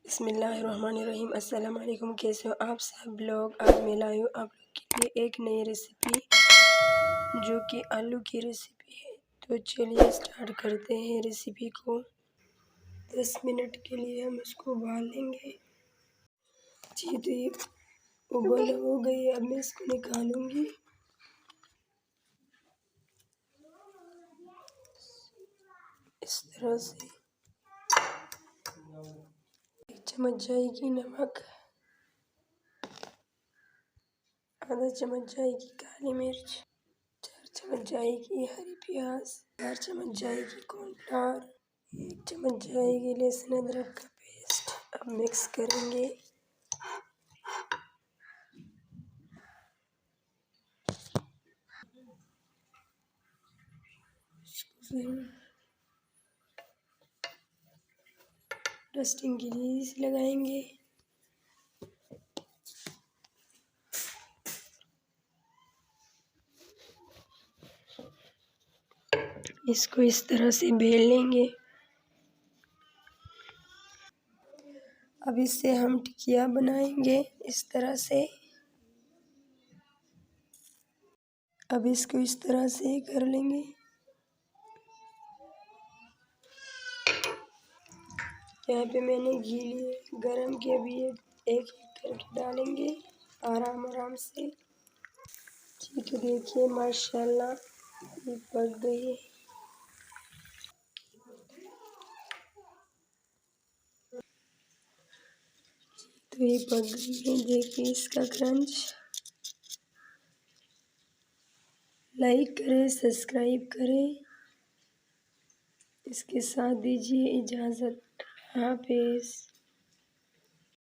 बिस्मिल्लाहिर्रहमानिर्रहीम। अस्सलाम वालेकुम। कैसे हो आप सब लोग? आज मैं लाई हूँ आप लोग के लिए एक नई रेसिपी जो कि आलू की रेसिपी है। तो चलिए स्टार्ट करते हैं रेसिपी को। 10 मिनट के लिए हम इसको उबाल लेंगे। जी तो ये उबल हो गई, अब मैं इसको निकालूंगी। इस तरह से 1 चम्मच जाएगी नमक, आधा चम्मच जाएगी काली मिर्च, 4 चम्मच जाएगी हरी प्याज, 4 चम्मच जाएगी कॉर्नफ्लावर, 1 चम्मच जाएगी लहसुन अदरक का पेस्ट। अब मिक्स करेंगे। फिर डस्टिंग के लिए इसे लगाएंगे। इसको इस तरह से बेल लेंगे। अब इससे हम टिकिया बनाएंगे इस तरह से। अब इसको इस तरह से कर लेंगे। यहाँ पे मैंने घी लिए गरम किया, अभी एक एक करके डालेंगे आराम आराम से। ठीक है, देखिए माशाल्लाह ये पक गई है। तो ये पक गई है, देखिए इसका क्रंच। लाइक करें, सब्सक्राइब करें। इसके साथ दीजिए इजाज़त। हाफिज़।